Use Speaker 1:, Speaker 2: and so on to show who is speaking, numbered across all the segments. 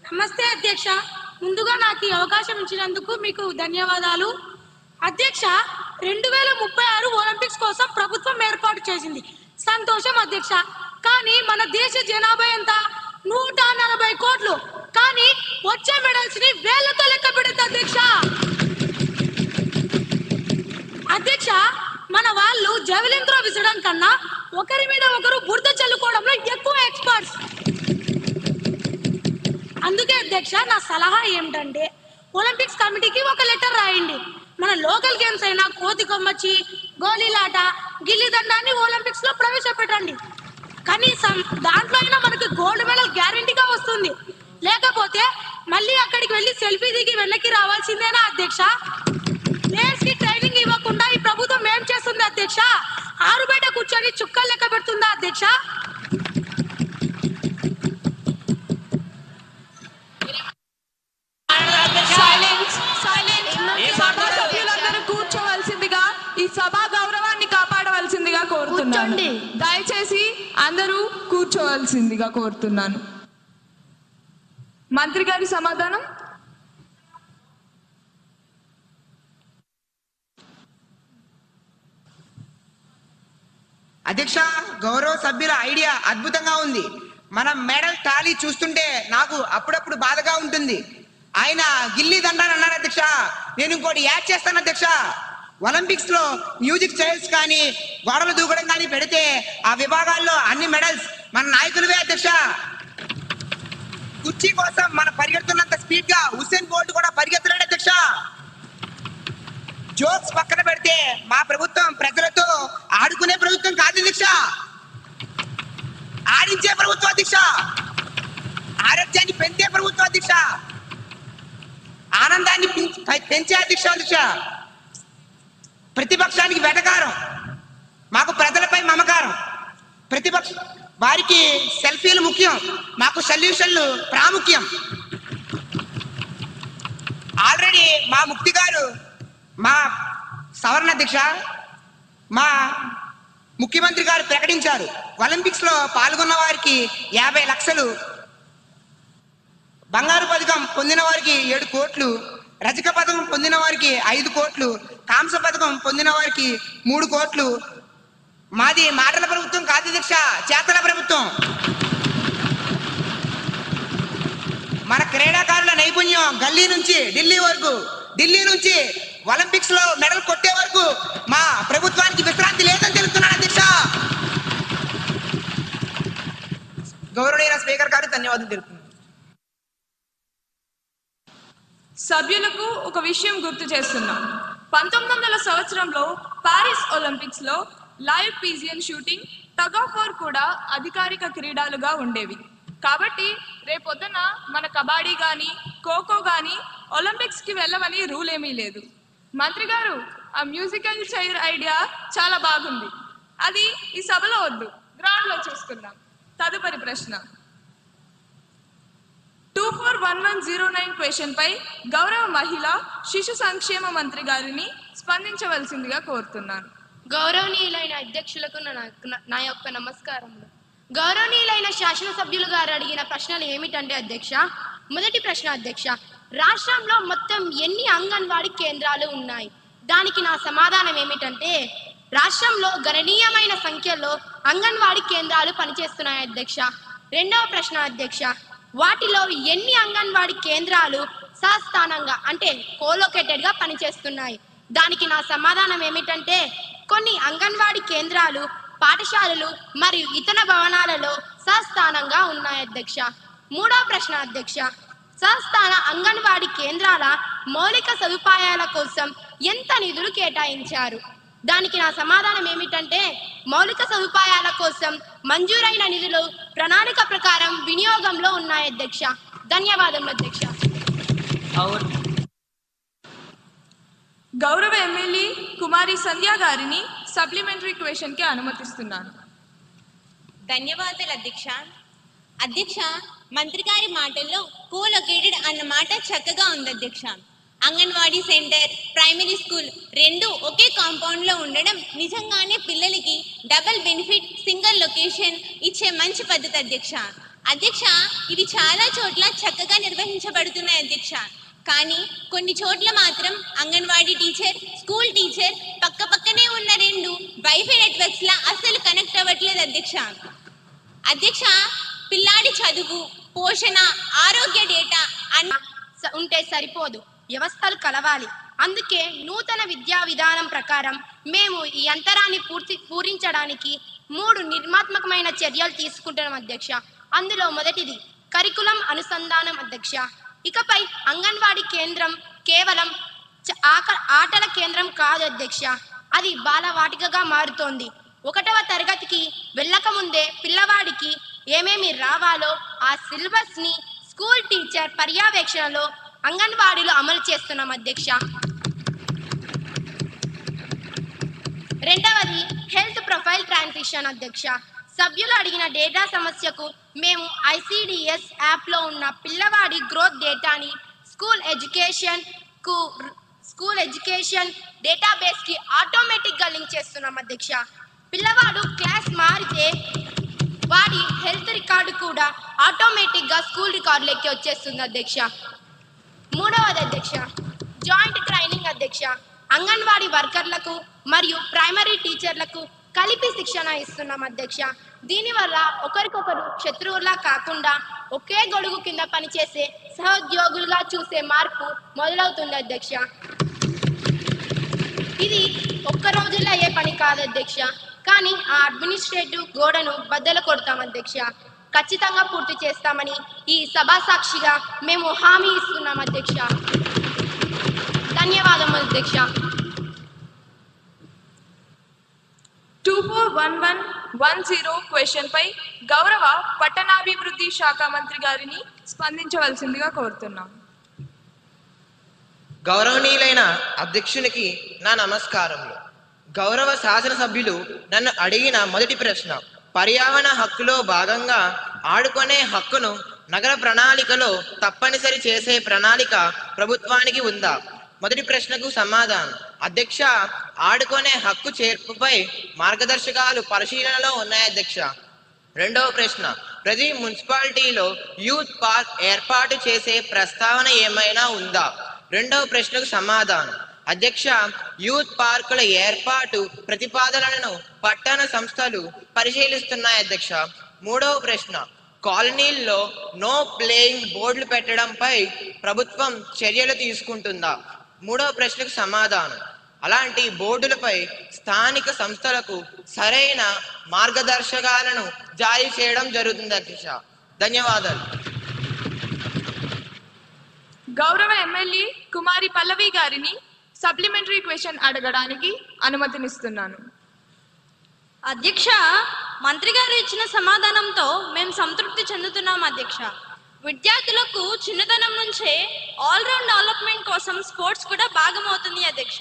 Speaker 1: నమస్తే అధ్యక్ష. ముందుగా నాకు ఈ అవకాశం ఇచ్చినందుకు మీకు ధన్యవాదాలు. అధ్యక్ష, 2036 ఒలింపిక్స్ కోసం ప్రభుత్వం ఏర్పాటు చేసింది. సంతోషం అధ్యక్ష. కానీ మన దేశ జనాభా ఎంత? 140 కోట్లు. కానీ వచ్చే మెడల్స్ ని వేలతో లెక్క పెడుతుంది అధ్యక్ష. అధ్యక్ష, మన వాళ్ళు జెవెలిన్ త్రో విసరడం కన్నా ఒకరి మీద ఒకరు బురద చల్లుకోవడంలో ఎక్కువ ఎక్స్పర్ట్స్. అందుకే అధ్యక్ష, నా సలహా ఏమిటంటే ఒలింపిక్స్ కమిటీకి ఒక లెటర్ రాయండి. మన లోకల్ గేమ్స్ అయినా కోతి కొమ్మచ్చి, గోళీలాట, గిల్లి దండాన్ని ఒలింపిక్స్ లో ప్రవేశపెట్టండి. కనీసం దాంట్లో అయినా మనకి గోల్డ్ మెడల్ గ్యారెంటీగా వస్తుంది. లేకపోతే మళ్ళీ అక్కడికి వెళ్ళి సెల్ఫీ దిగి వెనక్కి రావాల్సిందేనా అధ్యక్ష? ప్లేయర్స్ కి ట్రైనింగ్ ఇవ్వకుండా ఈ ప్రభుత్వం ఏం చేస్తుంది అధ్యక్ష? ఆరు బయట కూర్చొని చుక్కలు లెక్క పెడుతుందా అధ్యక్ష?
Speaker 2: కూర్చోవలసిందిగా, ఈ సభా గౌరవాన్ని కాపాడవలసిందిగా కోరుతున్నాను. దయచేసి అందరూ కూర్చోవలసిందిగా కోరుతున్నాను. మంత్రి గారి సమాధానం.
Speaker 3: అధ్యక్ష, గౌరవ సభ్యుల ఐడియా అద్భుతంగా ఉంది. మన మెడల్ టాలీ చూస్తుంటే నాకు అప్పుడప్పుడు బాధగా ఉంటుంది. ఆయన గిల్లీ దండాన్ని అన్నారు అధ్యక్ష. నేను ఇంకోటి యాడ్ చేస్తాను అధ్యక్ష. ఒలింపిక్స్ లో మ్యూజిక్ చైర్స్ కానీ గోడలు దూకడం కానీ పెడితే ఆ విభాగాల్లో అన్ని మెడల్స్ మన నాయకులవే అధ్యక్ష. కుర్చీ కోసం మన పరిగెడుతున్నంత స్పీడ్ గా హుస్సేన్ బోల్ట్ కూడా పరిగెత్తలేడు అధ్యక్ష. జోక్స్ పక్కన పెడితే మా ప్రభుత్వం ప్రజలతో ఆడుకునే ప్రభుత్వం కాదు అధ్యక్ష, ఆడించే ప్రభుత్వం అధ్యక్ష. ఆరోగ్యాన్ని పెంచే ప్రభుత్వం అధ్యక్ష. ఆనందాన్ని పెంచే అధ్యక్ష. ప్రతిపక్షానికి వెటకారం, మాకు ప్రజలపై మమకారం. ప్రతిపక్ష వారికి సెల్ఫీలు ముఖ్యం, మాకు సొల్యూషన్లు ప్రాముఖ్యం. ఆల్రెడీ మా ముక్తి గారు, మా సవరణ అధ్యక్ష, మా ముఖ్యమంత్రి గారు ప్రకటించారు. ఒలింపిక్స్ లో పాల్గొన్న వారికి 50 లక్షలు, బంగారు పథకం పొందిన వారికి 7 కోట్లు, రజక పథకం పొందిన వారికి 5 కోట్లు, కాంస పథకం పొందిన వారికి 3 కోట్లు. మాది మాటల ప్రభుత్వం కాదు అధ్యక్ష, చేతల ప్రభుత్వం. మన క్రీడాకారుల నైపుణ్యం గల్లీ నుంచి ఢిల్లీ వరకు, ఢిల్లీ నుంచి ఒలింపిక్స్ లో మెడల్ కొట్టే వరకు మా ప్రభుత్వానికి విశ్రాంతి లేదని తెలుస్తున్నాను అధ్యక్ష. గౌరవనీయ స్పీకర్ గారు ధన్యవాదాలు తెలుపుతున్నాను.
Speaker 2: సభ్యులకు ఒక విషయం గుర్తు చేస్తున్నాం. 1900 సంవత్సరంలో పారిస్ ఒలింపిక్స్ లో live pigeon shooting, tug of war కూడా అధికారిక క్రీడలుగా ఉండేవి. కాబట్టి రేపొద్దున మన కబడ్డీ కానీ ఖోఖో కానీ ఒలింపిక్స్ కి వెళ్ళమని రూల్ ఏమీ లేదు. మంత్రి గారు, ఆ మ్యూజికల్ చైర్ ఐడియా చాలా బాగుంది. అది ఈ సభలో వద్దు, గ్రౌండ్ లో చూసుకుందాం. తదుపరి ప్రశ్న 241109 క్వశ్చన్ పై గౌరవ మహిళా శిశు సంక్షేమ మంత్రి గారిని స్పందించవలసిందిగా కోరుతున్నాను.
Speaker 4: గౌరవనీయులైన అధ్యక్షులకు నా యొక్క నమస్కారములు. గౌరవనీయులైన శాసనసభ్యులు గారు అడిగిన ప్రశ్నలు ఏమిటంటే అధ్యక్ష, మొదటి ప్రశ్న అధ్యక్ష, రాష్ట్రంలో మొత్తం ఎన్ని అంగన్వాడీ కేంద్రాలు ఉన్నాయి? దానికి నా సమాధానం ఏమిటంటే రాష్ట్రంలో గణనీయమైన సంఖ్యలో అంగన్వాడీ కేంద్రాలు పనిచేస్తున్నాయి అధ్యక్ష. రెండవ ప్రశ్న అధ్యక్ష, వాటిలో ఎన్ని అంగన్వాడీ కేంద్రాలు సస్థానంగా అంటే కోలొకేటెడ్ గా పనిచేస్తున్నాయి? దానికి నా సమాధానం ఏమిటంటే కొన్ని అంగన్వాడీ కేంద్రాలు పాఠశాలలు మరియు ఇతర భవనాలలో సస్థానంగా ఉన్నాయి అధ్యక్ష. మూడవ ప్రశ్న అధ్యక్ష, సస్థాన అంగన్వాడీ కేంద్రాల మౌలిక సదుపాయాల కోసం ఎంత నిధులు కేటాయించారు? దానికి నా సమాధానం ఏమిటంటే మౌలిక సదుపాయాల కోసం మంజూరైన నిధులు ప్రణాళిక ప్రకారం వినియోగంలో ఉన్నాయి అధ్యక్ష. ధన్యవాదములు అధ్యక్ష.
Speaker 2: గౌరవ ఎమ్మెల్యే కుమారి సంధ్య గారిని సప్లిమెంటరీ క్వశ్చన్ కి అనుమతిస్తున్నాను.
Speaker 5: ధన్యవాదాలు అధ్యక్ష. అధ్యక్ష, మంత్రి గారి మాటల్లో కోలొకేటెడ్ అన్న మాట చక్కగా ఉంది అధ్యక్ష. అంగన్వాడీ సెంటర్, ప్రైమరీ స్కూల్ రెండు ఒకే కాంపౌండ్ లో ఉండడం నిజంగానే పిల్లలకి డబుల్ బెనిఫిట్, సింగిల్ లొకేషన్ ఇచ్చే మంచి పద్ధతి అధ్యక్ష. అధ్యక్ష, ఇది చాలా చోట్ల చక్కగా నిర్వహించబడుతున్నాయి అధ్యక్ష. కానీ కొన్ని చోట్ల మాత్రం అంగన్వాడీ టీచర్, స్కూల్ టీచర్ పక్క పక్కనే ఉన్న రెండు వైఫై నెట్వర్క్స్ లా అస్సలు కనెక్ట్ అవ్వట్లేదు అధ్యక్ష. అధ్యక్ష, పిల్లాడి చదువు, పోషణ, ఆరోగ్య డేటా
Speaker 4: ఉంటే సరిపోదు, వ్యవస్థలు కలవాలి. అందుకే నూతన విద్యా విధానం ప్రకారం మేము ఈ అంతరాన్ని పూరించడానికి 3 నిర్మాత్మకమైన చర్యలు తీసుకుంటున్నాం అధ్యక్ష. అందులో మొదటిది కరికులం అనుసంధానం అధ్యక్ష. ఇకపై అంగన్వాడీ కేంద్రం కేవలం ఆటల కేంద్రం కాదు అధ్యక్ష, అది బాలవాటికగా మారుతోంది. 1వ తరగతికి వెళ్ళక ముందే పిల్లవాడికి ఏమేమి రావాలో ఆ సిలబస్ ని స్కూల్ టీచర్ పర్యవేక్షణలో అంగన్వాడీలో అమలు చేస్తున్నాం అధ్యక్ష. రెండవది హెల్త్ ప్రొఫైల్ ట్రాన్సిషన్ అధ్యక్ష. సభ్యులు అడిగిన డేటా సమస్యకు మేము ఐసిడిఎస్ యాప్లో ఉన్న పిల్లవాడి గ్రోత్ డేటాని స్కూల్ ఎడ్యుకేషన్ డేటాబేస్కి ఆటోమేటిక్గా లింక్ చేస్తున్నాం అధ్యక్ష. పిల్లవాడు క్లాస్ మారితే వాడి హెల్త్ రికార్డు కూడా ఆటోమేటిక్గా స్కూల్ రికార్డులకి వచ్చేస్తుంది అధ్యక్ష. మూడవది అధ్యక్ష జాయింట్ ట్రైనింగ్ అధ్యక్ష. అంగన్వాడీ వర్కర్లకు మరియు ప్రైమరీ టీచర్లకు కలిపి శిక్షణ ఇస్తున్నాం అధ్యక్ష. దీనివల్ల ఒకరికొకరు శత్రువులా కాకుండా ఒకే గొడుగు కింద పనిచేసే సహోద్యోగులుగా చూసే మార్పు మొదలవుతుంది అధ్యక్ష. ఇది ఒక్క రోజుల్లో అయ్యే పని కాదు అధ్యక్ష, కానీ ఆ అడ్మినిస్ట్రేటివ్ గోడను బద్దలు కొడతాం అధ్యక్ష. ఖచ్చితంగా పూర్తి చేస్తామని ఈ సభా సాక్షిగా మేము హామీ ఇస్తున్నాం అధ్యక్ష. ధన్యవాదములు అధ్యక్ష.
Speaker 2: 241110 క్వశ్చన్ పై గౌరవ పట్టణాభివృద్ధి శాఖ మంత్రి గారిని స్పందించవలసిందిగా కోరుతున్నాం.
Speaker 6: గౌరవనీయులైన అధ్యక్షునికి నా నమస్కారములు. గౌరవ శాసనసభ్యులు నన్ను అడిగిన మొదటి ప్రశ్న, పర్యావరణ హక్కులో భాగంగా ఆడుకునే హక్కును నగర ప్రణాళికలో తప్పనిసరి చేసే ప్రణాళిక ప్రభుత్వానికి ఉందా? మొదటి ప్రశ్నకు సమాధానం, అధ్యక్ష, ఆడుకునే హక్కు చేర్పుపై మార్గదర్శకాలు పరిశీలనలో ఉన్నాయి అధ్యక్ష. రెండవ ప్రశ్న, ప్రతి మున్సిపాలిటీలో యూత్ పార్క్ ఏర్పాటు చేసే ప్రస్తావన ఏమైనా ఉందా? రెండవ ప్రశ్నకు సమాధానం, అధ్యక్ష, యూత్ పార్కుల ఏర్పాటు ప్రతిపాదనలను పట్టణ సంస్థలు పరిశీలిస్తున్నాయి అధ్యక్ష. మూడవ ప్రశ్న, కాలనీల్లో నో ప్లేయింగ్ బోర్డులు పెట్టడంపై ప్రభుత్వం చర్యలు తీసుకుంటుందా? మూడవ ప్రశ్నకు సమాధానం, అలాంటి బోర్డులపై స్థానిక సంస్థలకు సరైన మార్గదర్శకాలను జారీ చేయడం జరుగుతుంది అధ్యక్ష. ధన్యవాదాలు.
Speaker 2: గౌరవ ఎమ్మెల్యే కుమారి పల్లవి గారిని సప్లిమెంటరీ క్వశ్చన్ అడగడానికి అనుమతినిస్తున్నాను.
Speaker 1: అధ్యక్ష, మంత్రి గారు ఇచ్చిన సమాధానంతో మేము సంతృప్తి చెందుతున్నాం అధ్యక్ష. విద్యార్థులకు చిన్నతనం నుంచే ఆల్రౌండ్ డెవలప్మెంట్ కోసం స్పోర్ట్స్ కూడా భాగమవుతుంది అధ్యక్ష.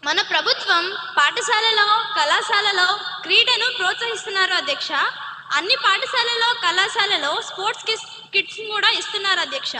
Speaker 1: మన ప్రభుత్వం పాఠశాలలో, కళాశాలలో క్రీడను ప్రోత్సహిస్తున్నారు అధ్యక్ష. అన్ని పాఠశాలలో, కళాశాలలో స్పోర్ట్స్ కిట్స్ కూడా ఇస్తున్నారు అధ్యక్ష.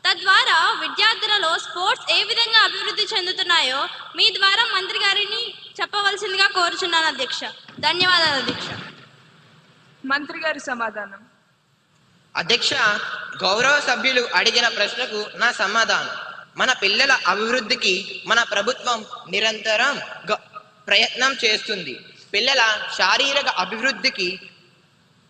Speaker 1: తద్వారా విద్యార్థులలో స్పోర్ట్స్ ఏ విధంగా అభివృద్ధి చెందుతున్నాయో మీ ద్వారా మంత్రి గారిని చెప్పవలసిందిగా కోరుచున్నాను అధ్యక్ష. ధన్యవాదాలు అధ్యక్ష.
Speaker 2: మంత్రి గారి సమాధానం.
Speaker 6: అధ్యక్ష, గౌరవ సభ్యులు అడిగిన ప్రశ్నకు నా సమాధానం, మన పిల్లల అభివృద్ధికి మన ప్రభుత్వం నిరంతరం ప్రయత్నం చేస్తుంది. పిల్లల శారీరక అభివృద్ధికి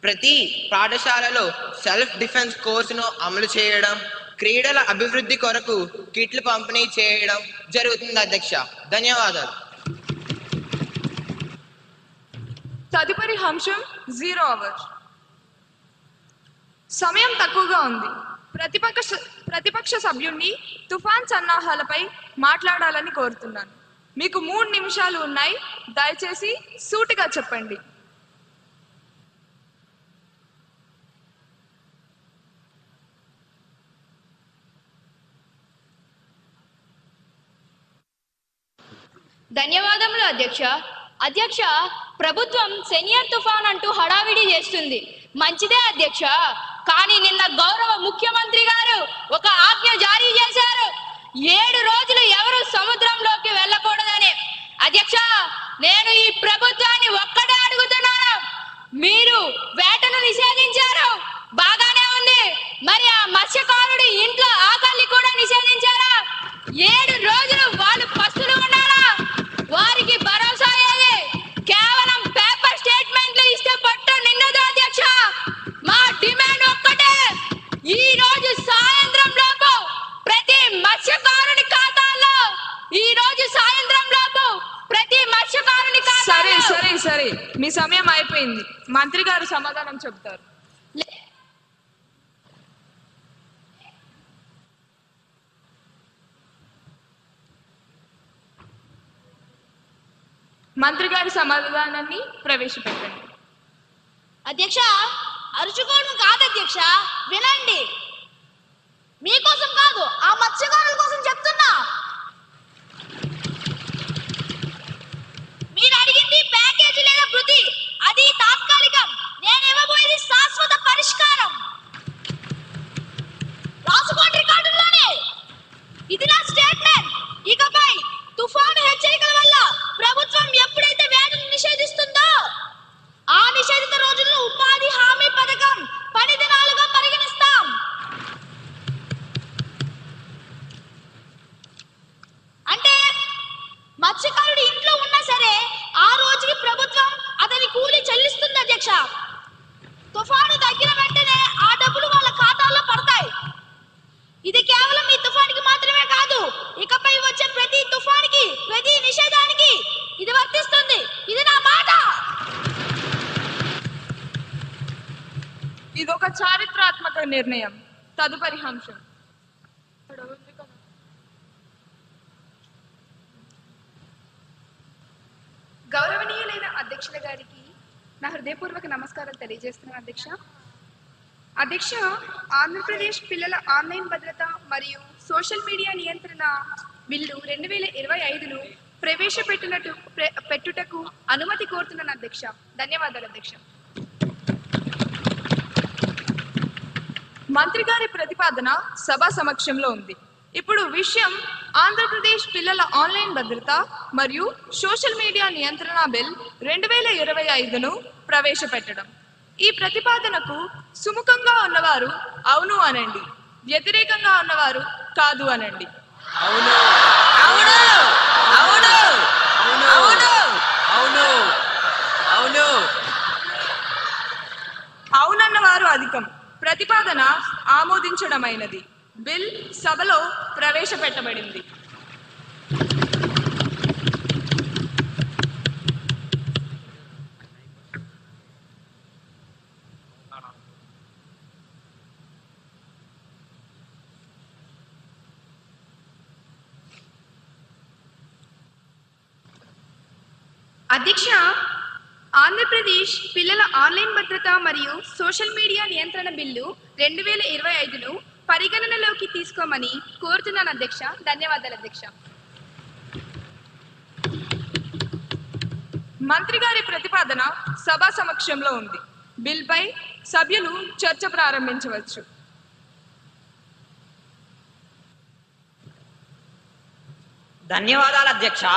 Speaker 6: ప్రతి పాఠశాలలో సెల్ఫ్ డిఫెన్స్ కోర్సును అమలు చేయడం, క్రీడల అభివృద్ధి కొరకు కిట్లు పంపిణీ చేయడం జరుగుతుంది అధ్యక్ష. ధన్యవాదాలు.
Speaker 2: తదుపరి అంశం 0 అవర్. సమయం తక్కువగా ఉంది. ప్రతిపక్ష సభ్యుణ్ణి తుఫాన్ సన్నాహాలపై మాట్లాడాలని కోరుతున్నాను. మీకు 3 నిమిషాలు ఉన్నాయి. దయచేసి సూటిగా చెప్పండి.
Speaker 7: ధన్యవాదములు అధ్యక్ష. అధ్యక్ష, ప్రభుత్వం సెనియర్ తుఫాన్ అంటూ హడావిడి చేస్తుంది. మంచిదే అధ్యక్ష, కానీ నిన్న గౌరవ ముఖ్యమంత్రి గారు ఒక ఆజ్ఞ జారీ చేశారు. 7 రోజులు ఎవరు సముద్రంలోకి వెళ్ళకూడదని. అధ్యక్ష, నేను ఈ ప్రభుత్వాన్ని ఒక్కడే అడుగుతున్నాను, మీరు వేటను నిషేధించారు, మత్స్యకారుడి ఇంట్లో ఆకలి కూడా నిషేధించారా? 7 రోజులు వాళ్ళు పస్తులు ఉన్నారా? వారికి భరోసా ఏది? కేవలం పేపర్ స్టేట్మెంట్లు ఇస్తే పట్టు నిన్నదు అధ్యక్ష. మా డిమాండ్ ఒక్కటే, ఈ రోజు సాయంత్రం లోపు ప్రతి మత్స్యకారుని ఖాతాల్లో
Speaker 2: సరే మీ సమయం అయిపోయింది. మంత్రి గారు సమాధానం చెప్తారు. మంత్రి గారి సమాధానాన్ని ప్రవేశపెట్టండి.
Speaker 1: అధ్యక్ష, అరుచుకోవడం కాదు అధ్యక్ష, వినండి. మీకోసం కాదు, ఆ మత్స్యకారుల కోసం చెప్తున్నా. మీరు అడిగింది ప్యాకేజీ లేదా వృద్ధి, అది తాత్కాలికం. నేను ఇవ్వబోయేది శాశ్వత పరిష్కారం. రాసుకోండి రికార్డుల్లోనే. ఇది నా స్టేట్మెంట్. ఇకపై తుఫాను హెచ్చరికల వల్ల ప్రభుత్వం ఎప్పుడైతే వేటను నిషేధిస్తుందో ఆ నిషేధిత రోజుల్లో ఉపాధి హామీ పథకం 10 దినాలుగా పరిగణిస్తాం. అంటే మత్స్యకారుడు ఇంట్లో ఉన్నా సరే ఆ రోజుకి ప్రభుత్వం అతని కూలి చెల్లిస్తుంది అధ్యక్ష. తుఫాను తగ్గిన వెంటనే ఆ డబ్బులు వాళ్ళ ఖాతాల్లో పడతాయి. ఇది కేవలం ఈ తుఫానికి మాత్రమే కాదు, ఇకపై వచ్చే ప్రతి తుఫానికి, ప్రతి నిషేధానికి ఇది వర్తిస్తుంది. ఇది నా మాట.
Speaker 2: ఇదొక చారిత్రాత్మక నిర్ణయం. తదుపరి అంశం.
Speaker 8: గౌరవనీయులైన అధ్యక్షుల గారికి నా హృదయపూర్వక నమస్కారాలు తెలియజేస్తున్నాను అధ్యక్ష. అధ్యక్ష, ఆంధ్రప్రదేశ్ పిల్లల ఆన్లైన్ భద్రత మరియు సోషల్ మీడియా నియంత్రణ బిల్లు 2025ను పెట్టుటకు అనుమతి కోరుతున్నాను అధ్యక్ష. ధన్యవాదాలు అధ్యక్ష.
Speaker 2: మంత్రి గారి ప్రతిపాదన సభ సమక్షంలో ఉంది. ఇప్పుడు విషయం ఆంధ్రప్రదేశ్ పిల్లల ఆన్లైన్ భద్రత మరియు సోషల్ మీడియా నియంత్రణ బిల్ 2025ను ప్రవేశపెట్టడం. ఈ ప్రతిపాదనకు సుముఖంగా ఉన్నవారు అవును అనండి, వ్యతిరేకంగా ఉన్నవారు కాదు అనండి.
Speaker 9: అవును అవును అవును అవును అవును అవును
Speaker 2: అవునన్న వారు అధికం. ప్రతిపాదన ఆమోదించడమైనది. బిల్ సభలో ప్రవేశపెట్టబడింది.
Speaker 8: అధ్యక్ష, ఆంధ్రప్రదేశ్ పిల్లల ఆన్లైన్ భద్రత మరియు సోషల్ మీడియా నియంత్రణ బిల్లు 2025ను పరిగణనలోకి తీసుకోమని కోరుతున్నాను అధ్యక్ష. ధన్యవాదాలు అధ్యక్ష.
Speaker 2: మంత్రి గారి ప్రతిపాదన సభ సమక్షంలో ఉంది. బిల్ పై సభ్యులు చర్చ ప్రారంభించవచ్చు.
Speaker 9: ధన్యవాదాలు అధ్యక్ష.